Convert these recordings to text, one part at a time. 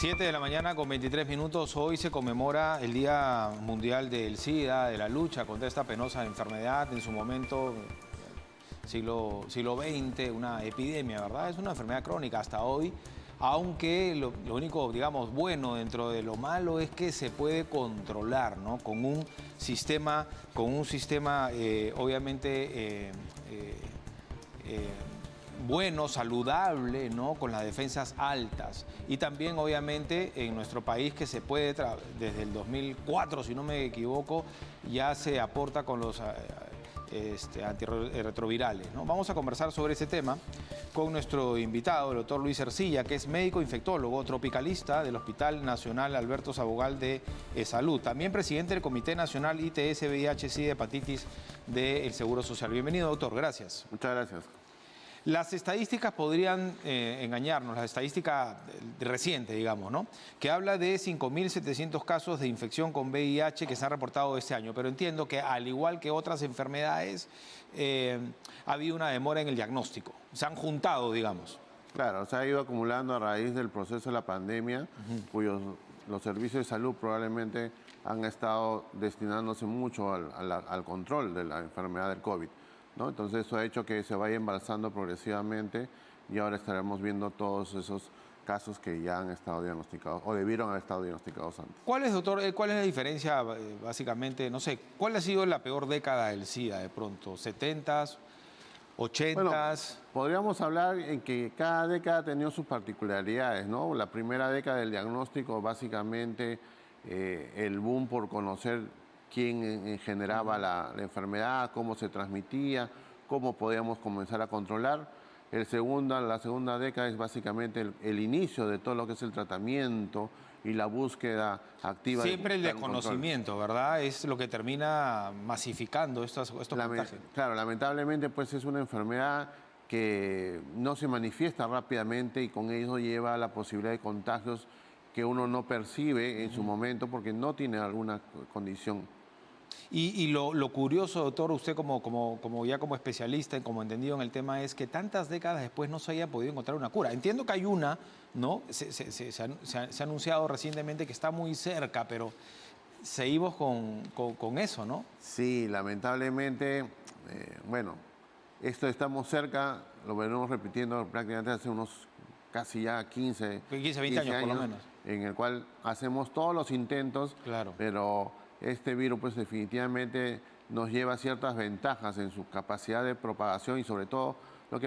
7 de la mañana con 23 minutos. Hoy se conmemora el Día Mundial del SIDA, de la lucha contra esta penosa enfermedad. En su momento, siglo XX, una epidemia, ¿verdad? Es una enfermedad crónica hasta hoy, aunque lo único, digamos, bueno dentro de lo malo es que se puede controlar, ¿no? Con un sistema obviamente, bueno, saludable, ¿no? Con las defensas altas. Y también, obviamente, en nuestro país que se puede, desde el 2004, si no me equivoco, ya se aporta con los antirretrovirales, ¿no? Vamos a conversar sobre ese tema con nuestro invitado, el doctor Luis Ercilla, que es médico infectólogo, tropicalista del Hospital Nacional Alberto Sabogal de Salud. También presidente del Comité Nacional ITS, VIH, SIDA, Hepatitis del Seguro Social. Bienvenido, doctor. Gracias. Muchas gracias. Las estadísticas podrían engañarnos, la estadística reciente, digamos, ¿no? Que habla de 5.700 casos de infección con VIH que se han reportado este año, pero entiendo que al igual que otras enfermedades, ha habido una demora en el diagnóstico, se han juntado, digamos. Claro, se ha ido acumulando a raíz del proceso de la pandemia, cuyos los servicios de salud probablemente han estado destinándose mucho al control de la enfermedad del COVID, ¿no? Entonces eso ha hecho que se vaya embalsando progresivamente y ahora estaremos viendo todos esos casos que ya han estado diagnosticados o debieron haber estado diagnosticados antes. ¿Cuál es, doctor, cuál es la diferencia, básicamente, no sé, cuál ha sido la peor década del SIDA de pronto? ¿70s, 80s? Bueno, podríamos hablar en que cada década ha tenido sus particularidades, ¿no? La primera década del diagnóstico, básicamente, el boom por conocer quién generaba la enfermedad, cómo se transmitía, cómo podíamos comenzar a controlar. La segunda década es básicamente el inicio de todo lo que es el tratamiento y la búsqueda activa. Siempre el desconocimiento, ¿verdad? Es lo que termina masificando estos contagios. Claro, lamentablemente pues es una enfermedad que no se manifiesta rápidamente y con ello lleva a la posibilidad de contagios que uno no percibe en su momento porque no tiene alguna condición. Y lo curioso, doctor, usted como especialista, como entendido en el tema, es que tantas décadas después no se haya podido encontrar una cura. Entiendo que hay una, ¿no? Se ha anunciado recientemente que está muy cerca, pero seguimos con eso, ¿no? Sí, lamentablemente, bueno, estamos cerca, lo venimos repitiendo prácticamente hace unos casi ya 15, 20 años por lo menos. En el cual hacemos todos los intentos, claro, pero este virus pues definitivamente nos lleva ciertas ventajas en su capacidad de propagación y sobre todo lo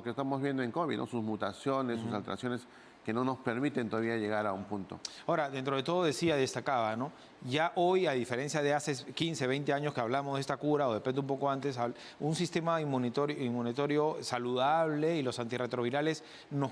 que estamos viendo en COVID, ¿no? Sus mutaciones, sus alteraciones que no nos permiten todavía llegar a un punto. Ahora, dentro de todo destacaba, ¿no? Ya hoy, a diferencia de hace 15, 20 años que hablamos de esta cura, o depende un poco antes, un sistema inmunitario saludable y los antirretrovirales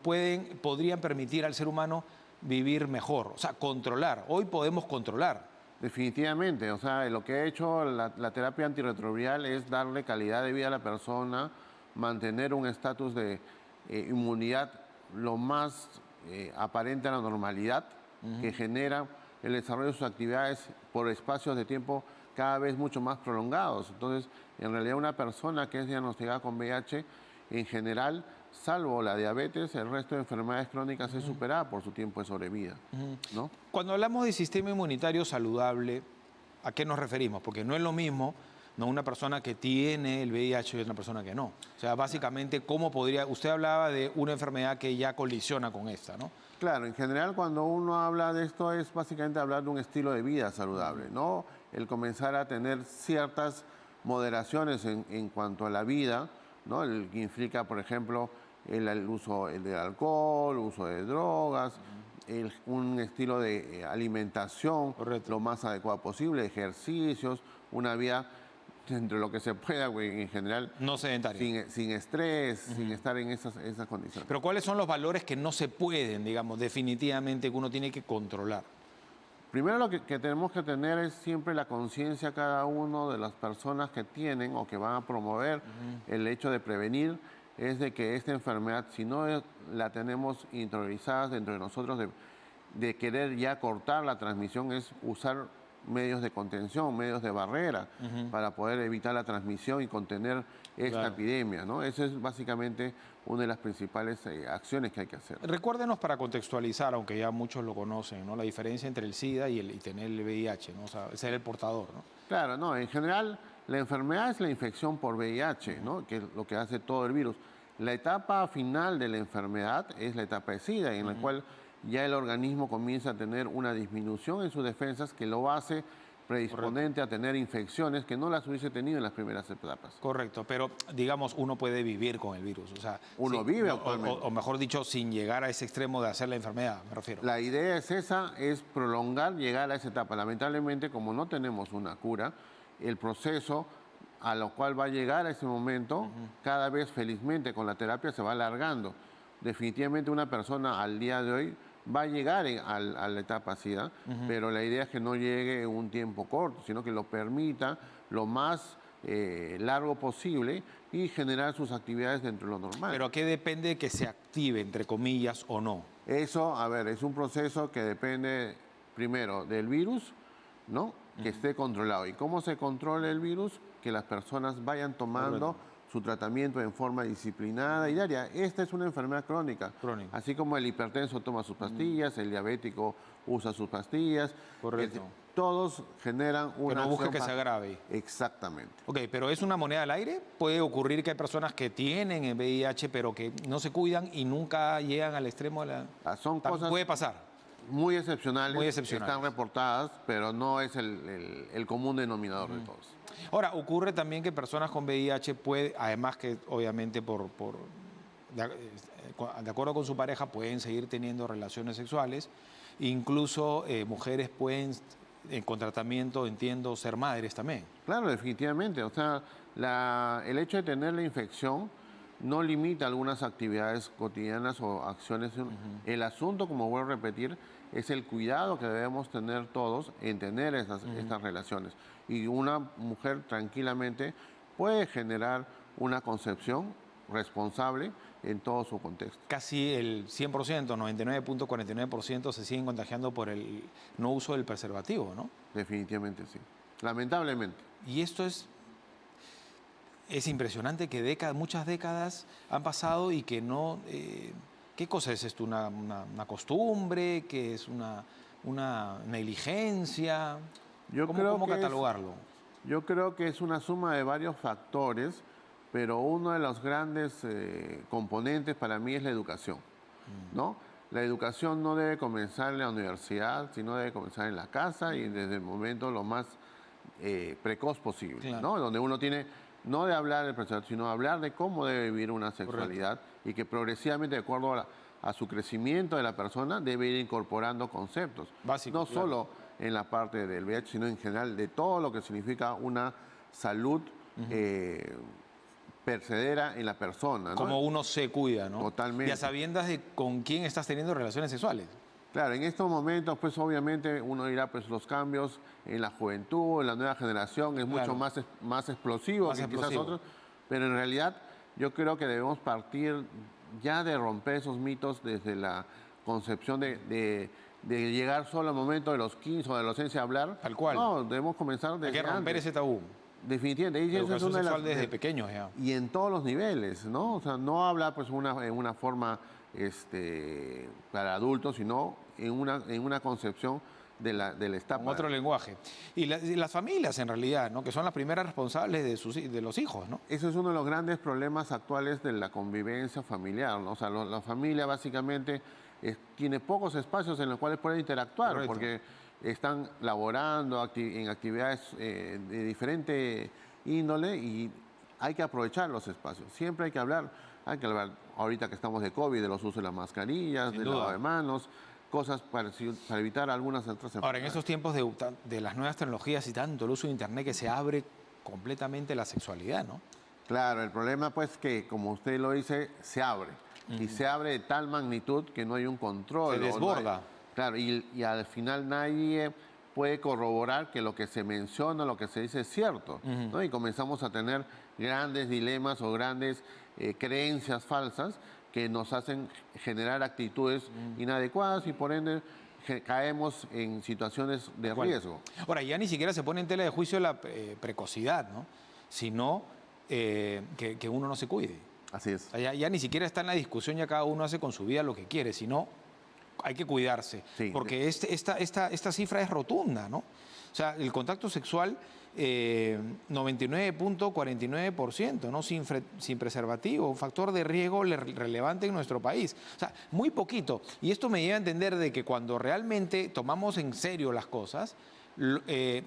podrían permitir al ser humano vivir mejor, o sea, controlar. Hoy podemos controlar. Definitivamente, o sea, lo que ha hecho la terapia antirretroviral es darle calidad de vida a la persona, mantener un estatus de inmunidad lo más aparente a la normalidad, que genera el desarrollo de sus actividades por espacios de tiempo cada vez mucho más prolongados. Entonces, en realidad una persona que es diagnosticada con VIH, en general, salvo la diabetes, el resto de enfermedades crónicas es superada por su tiempo de sobrevida, ¿no? Cuando hablamos de sistema inmunitario saludable, ¿a qué nos referimos? Porque no es lo mismo, ¿no? Una persona que tiene el VIH y una persona que no. O sea, básicamente, ¿cómo podría...? Usted hablaba de una enfermedad que ya colisiona con esta, ¿no? Claro, en general cuando uno habla de esto es básicamente hablar de un estilo de vida saludable, ¿no? El comenzar a tener ciertas moderaciones en cuanto a la vida, ¿no? El que implica, por ejemplo, el uso del alcohol, uso de drogas, un estilo de alimentación lo más adecuado posible, ejercicios, una vida entre lo que se pueda, en general. No sedentaria. Sin estrés, sin estar en esas condiciones. Pero ¿cuáles son los valores que no se pueden, digamos, definitivamente, que uno tiene que controlar? Primero lo que tenemos que tener es siempre la conciencia cada uno de las personas que tienen o que van a promover el hecho de prevenir, es de que esta enfermedad, si no la tenemos interiorizada dentro de nosotros, de querer ya cortar la transmisión, es usar medios de contención, medios de barrera, para poder evitar la transmisión y contener esta epidemia, ¿no? Esa es básicamente una de las principales acciones que hay que hacer. Recuérdenos para contextualizar, aunque ya muchos lo conocen, ¿no? La diferencia entre el SIDA y tener el VIH, ¿no? O sea, ser el portador, ¿no? Claro, no, en general la enfermedad es la infección por VIH, ¿no? Que es lo que hace todo el virus. La etapa final de la enfermedad es la etapa de SIDA, en la cual ya el organismo comienza a tener una disminución en sus defensas que lo hace predisponente a tener infecciones que no las hubiese tenido en las primeras etapas. Correcto, pero digamos, uno puede vivir con el virus, o sea... Uno vive actualmente. O mejor dicho, sin llegar a ese extremo de hacer la enfermedad, me refiero. La idea es esa, es prolongar, llegar a esa etapa. Lamentablemente, como no tenemos una cura, el proceso a lo cual va a llegar a ese momento, cada vez felizmente con la terapia se va alargando. Definitivamente una persona al día de hoy va a llegar a la etapa SIDA, pero la idea es que no llegue en un tiempo corto, sino que lo permita lo más largo posible y generar sus actividades dentro de lo normal. ¿Pero a qué depende de que se active, entre comillas, o no? Eso, a ver, es un proceso que depende primero del virus, ¿no? Que esté controlado. ¿Y cómo se controla el virus? Que las personas vayan tomando su tratamiento en forma disciplinada y diaria. Esta es una enfermedad crónica. Así como el hipertenso toma sus pastillas, el diabético usa sus pastillas. Correcto. Todos generan una... Que no busque que se agrave. Exactamente. Ok, pero ¿es una moneda al aire? ¿Puede ocurrir que hay personas que tienen el VIH pero que no se cuidan y nunca llegan al extremo de la... Son cosas... Puede pasar. Muy excepcionales, Muy excepcionales. Están reportadas, pero no es el común denominador de todos. Ahora, ocurre también que personas con VIH pueden, además que obviamente de acuerdo con su pareja, pueden seguir teniendo relaciones sexuales. Incluso mujeres pueden, con tratamiento, entiendo, ser madres también. Claro, definitivamente. O sea, el hecho de tener la infección no limita algunas actividades cotidianas o acciones. El asunto, como vuelvo a repetir, es el cuidado que debemos tener todos en tener estas relaciones. Y una mujer tranquilamente puede generar una concepción responsable en todo su contexto. Casi el 100%, 99.49% se siguen contagiando por el no uso del preservativo, ¿no? Definitivamente sí. Lamentablemente. Y esto es impresionante que muchas décadas han pasado y que no... ¿Qué cosa es esto? ¿Una costumbre? ¿Qué es una negligencia? ¿Cómo catalogarlo? Yo creo que es una suma de varios factores, pero uno de los grandes componentes para mí es la educación, ¿no? La educación no debe comenzar en la universidad, sino debe comenzar en la casa y desde el momento lo más precoz posible, claro, ¿no? Donde uno tiene, no de hablar del preservativo, sino de hablar de cómo debe vivir una sexualidad. Correcto. Y que progresivamente, de acuerdo a su crecimiento de la persona, debe ir incorporando conceptos. Básico, no solo en la parte del VIH, sino en general de todo lo que significa una salud percedera en la persona, ¿no? Como uno se cuida, ¿no? Totalmente. Y a sabiendas de con quién estás teniendo relaciones sexuales. Claro, en estos momentos, pues obviamente uno dirá, pues los cambios en la juventud, en la nueva generación, es mucho más explosivo que quizás otros, pero en realidad yo creo que debemos partir ya de romper esos mitos desde la concepción de llegar solo al momento de los 15 o de la adolescencia a hablar. Tal cual. No, debemos comenzar desde Hay que romper ese tabú. Definitivamente. La educación sexual desde pequeños ya. Y en todos los niveles, ¿no? O sea, no hablar pues en una forma para adultos, sino en una concepción de la etapa. Con otro lenguaje. Y las familias, en realidad, ¿no? Que son las primeras responsables de los hijos, ¿no? Eso es uno de los grandes problemas actuales de la convivencia familiar, ¿no? O sea, la familia básicamente tiene pocos espacios en los cuales puede interactuar. Correcto. Porque están laborando en actividades de diferente índole y hay que aprovechar los espacios. Siempre hay que hablar ahorita que estamos de COVID, de los usos de las mascarillas, del lavado de manos, cosas para evitar algunas otras enfermedades. Ahora, en estos tiempos de las nuevas tecnologías y tanto el uso de Internet, que se abre completamente la sexualidad, ¿no? Claro, el problema pues que, como usted lo dice, se abre. Y se abre de tal magnitud que no hay un control. Se desborda. Claro, y al final nadie puede corroborar que lo que se menciona, lo que se dice es cierto, ¿no? Y comenzamos a tener grandes dilemas o grandes creencias falsas que nos hacen generar actitudes inadecuadas y por ende caemos en situaciones de riesgo. Ahora, ya ni siquiera se pone en tela de juicio la precocidad, ¿no? Sino que uno no se cuide. Así es. O sea, ya ni siquiera está en la discusión, ya cada uno hace con su vida lo que quiere, sino hay que cuidarse. Sí. Porque esta cifra es rotunda, ¿no? O sea, el contacto sexual, 99.49%, ¿no? Sin preservativo, un factor de riesgo relevante en nuestro país. O sea, muy poquito. Y esto me lleva a entender de que cuando realmente tomamos en serio las cosas,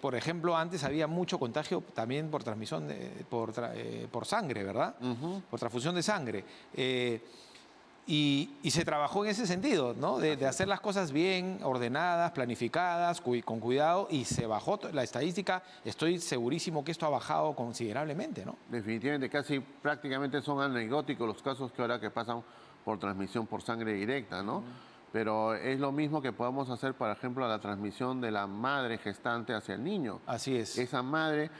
por ejemplo, antes había mucho contagio también por transmisión, por sangre, ¿verdad? Por transfusión de sangre. Y se trabajó en ese sentido, ¿no? De hacer las cosas bien, ordenadas, planificadas, con cuidado, y se bajó la estadística. Estoy segurísimo que esto ha bajado considerablemente, ¿no? Definitivamente, casi prácticamente son anecdóticos los casos que ahora que pasan por transmisión por sangre directa, ¿no? Pero es lo mismo que podemos hacer, por ejemplo, la transmisión de la madre gestante hacia el niño. Así es. Esa madre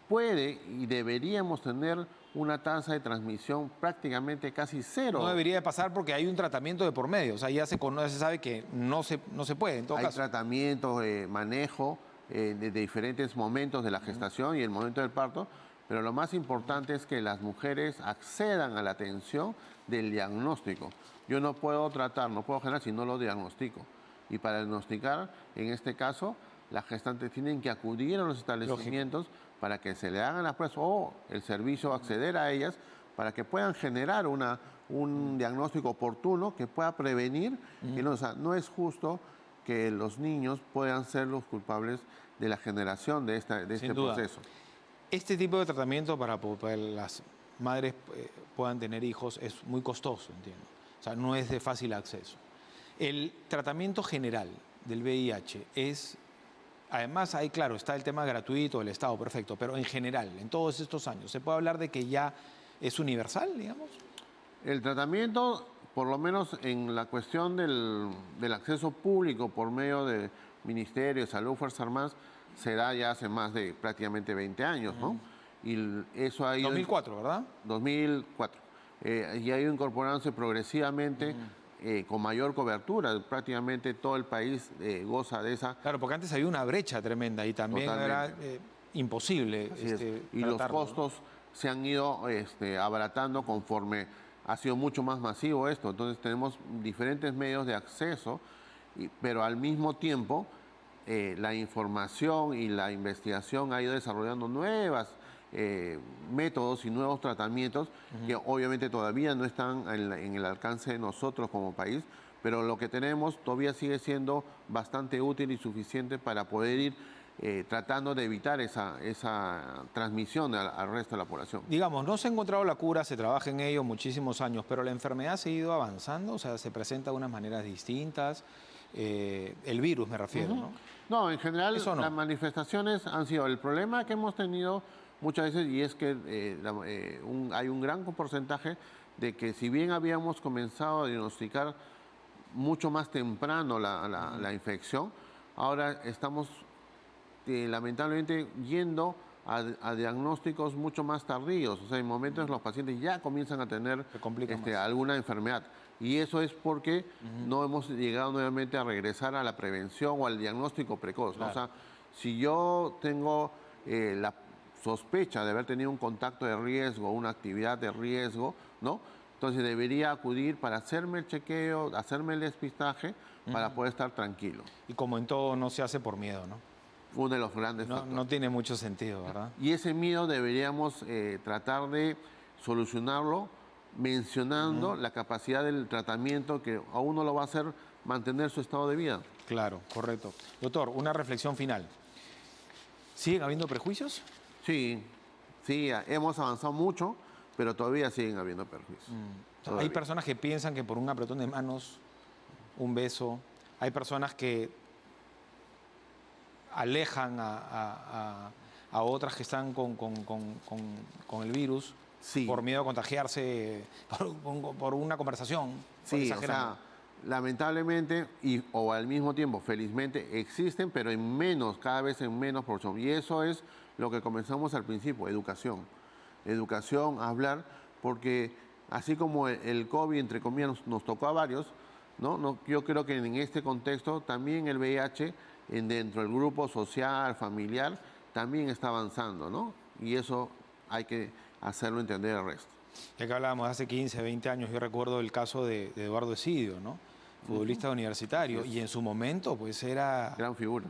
puede y deberíamos tener una tasa de transmisión prácticamente casi cero. No debería de pasar porque hay un tratamiento de por medio. O sea, ya se sabe que no se puede, en todo caso. Hay tratamientos de manejo de diferentes momentos de la gestación y el momento del parto, pero lo más importante es que las mujeres accedan a la atención del diagnóstico. Yo no puedo tratar, no puedo generar si no lo diagnostico. Y para diagnosticar, en este caso, las gestantes tienen que acudir a los establecimientos para que se le hagan las pruebas o el servicio acceder a ellas para que puedan generar un diagnóstico oportuno que pueda prevenir. Que no, o sea, no es justo que los niños puedan ser los culpables de la generación de este proceso. Este tipo de tratamiento para las madres puedan tener hijos es muy costoso, entiendo. O sea, no es de fácil acceso. El tratamiento general del VIH es... Además, ahí, claro, está el tema gratuito del Estado, perfecto, pero en general, en todos estos años, ¿se puede hablar de que ya es universal, digamos? El tratamiento, por lo menos en la cuestión del acceso público por medio del Ministerio de Salud, Fuerzas Armadas, se da ya hace más de prácticamente 20 años, ¿no? Y eso ha ido... 2004, ¿verdad? 2004. Y ha ido incorporándose progresivamente con mayor cobertura. Prácticamente todo el país goza de esa... Claro, porque antes había una brecha tremenda y también era imposible y los costos se han ido abaratando conforme ha sido mucho más masivo esto. Entonces tenemos diferentes medios de acceso, pero al mismo tiempo la información y la investigación ha ido desarrollando nuevas métodos y nuevos tratamientos que obviamente todavía no están en el alcance de nosotros como país, pero lo que tenemos todavía sigue siendo bastante útil y suficiente para poder ir tratando de evitar esa transmisión al resto de la población. Digamos, no se ha encontrado la cura, se trabaja en ello muchísimos años, pero la enfermedad ha seguido avanzando, o sea, se presenta de unas maneras distintas. El virus me refiero, ¿no? No, en general no. Las manifestaciones han sido el problema que hemos tenido muchas veces, y es que hay un gran porcentaje de que si bien habíamos comenzado a diagnosticar mucho más temprano la infección, ahora estamos lamentablemente yendo a diagnósticos mucho más tardíos. O sea, en momentos los pacientes ya comienzan a tener alguna enfermedad. Y eso es porque no hemos llegado nuevamente a regresar a la prevención o al diagnóstico precoz. Claro. O sea, si yo tengo la sospecha de haber tenido un contacto de riesgo, una actividad de riesgo, ¿no? Entonces debería acudir para hacerme el chequeo, hacerme el despistaje, para poder estar tranquilo. Y como en todo, no se hace por miedo, ¿no? Uno de los grandes factores. No tiene mucho sentido, ¿verdad? Y ese miedo deberíamos tratar de solucionarlo mencionando la capacidad del tratamiento que a uno lo va a hacer mantener su estado de vida. Claro, correcto. Doctor, una reflexión final. ¿Siguen habiendo prejuicios? Sí, hemos avanzado mucho, pero todavía siguen habiendo perjuicios. Hay personas que piensan que por un apretón de manos, un beso, hay personas que alejan a otras que están con el virus por miedo a contagiarse por una conversación. Sí, o sea, lamentablemente o al mismo tiempo, felizmente, existen, pero en menos, cada vez en menos proporción. Y eso es lo que comenzamos al principio, educación. Educación, hablar, porque así como el COVID, entre comillas, nos tocó a varios, ¿no? Yo creo que en este contexto también el VIH, dentro del grupo social, familiar, también está avanzando, ¿no? Y eso hay que hacerlo entender al resto. Ya que hablábamos hace 15, 20 años, yo recuerdo el caso de Eduardo Esidio, ¿no? Futbolista universitario, y en su momento pues era Gran figura.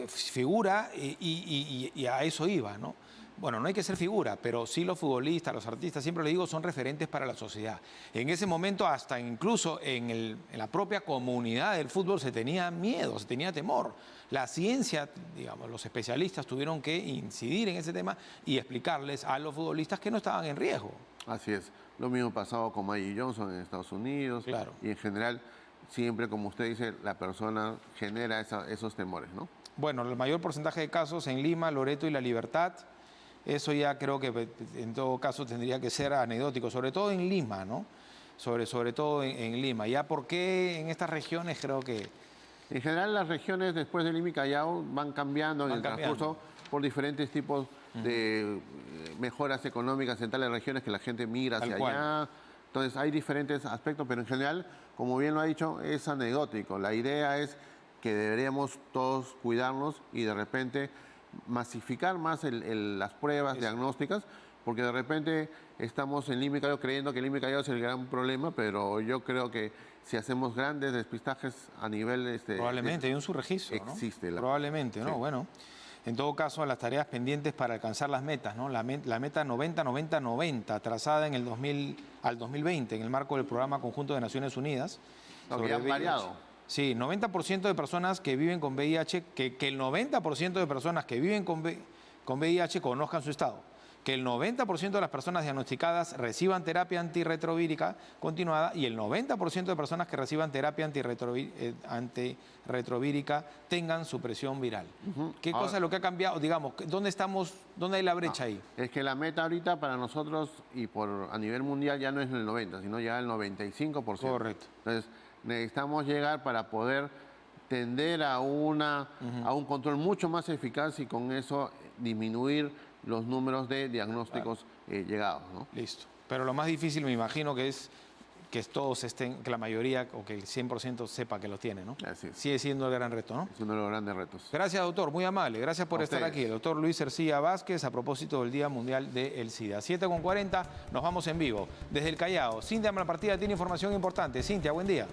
figura y a eso iba, ¿no? Bueno, no hay que ser figura, pero sí los futbolistas, los artistas, siempre le digo, son referentes para la sociedad. En ese momento, hasta incluso en la propia comunidad del fútbol se tenía miedo, se tenía temor. La ciencia, digamos, los especialistas tuvieron que incidir en ese tema y explicarles a los futbolistas que no estaban en riesgo. Así es. Lo mismo pasado con Magic Johnson en Estados Unidos. Claro. Y en general, siempre, como usted dice, la persona genera esos temores, ¿no? Bueno, el mayor porcentaje de casos en Lima, Loreto y La Libertad. Eso ya creo que en todo caso tendría que ser anecdótico, sobre todo en Lima, ¿no? Sobre todo en Lima. Ya por qué en estas regiones creo que... En general, las regiones después de Lima y Callao van cambiando en el transcurso por diferentes tipos de mejoras económicas en tales regiones que la gente migra hacia allá. Entonces, hay diferentes aspectos, pero en general, como bien lo ha dicho, es anecdótico. La idea es que deberíamos todos cuidarnos y de repente masificar más las pruebas diagnósticas, porque de repente estamos en Lima y Callao creyendo que Lima y Callao es el gran problema, pero yo creo que si hacemos grandes despistajes a nivel... Probablemente, hay un subregistro, ¿no? Existe. Probablemente, ¿no? Sí. Bueno, en todo caso, las tareas pendientes para alcanzar las metas, ¿no? La meta 90-90-90, trazada en al 2020, en el marco del Programa Conjunto de Naciones Unidas. Porque han variado. Sí, 90% de personas que viven con VIH, que el 90% de personas que viven con VIH conozcan su estado. Que el 90% de las personas diagnosticadas reciban terapia antirretrovírica continuada y el 90% de personas que reciban terapia antirretrovírica tengan supresión viral. ¿Qué cosa es lo que ha cambiado? Digamos, ¿dónde estamos? ¿Dónde hay la brecha ahí? Es que la meta ahorita para nosotros y a nivel mundial ya no es el 90, sino ya el 95%. Correcto. Entonces, necesitamos llegar para poder tender a un control mucho más eficaz y con eso disminuir los números de diagnósticos llegados, ¿no? Listo. Pero lo más difícil me imagino que es que todos estén, que la mayoría o que el 100% sepa que lo tiene, ¿no? Así es. Sigue siendo el gran reto, ¿no? Es uno de los grandes retos. Gracias, doctor. Muy amable. Gracias por A estar ustedes. aquí. El doctor Luis Ercilla Vázquez, a propósito del Día Mundial del SIDA. 7:40, nos vamos en vivo. Desde el Callao, Cintia Malpartida tiene información importante. Cintia, buen día.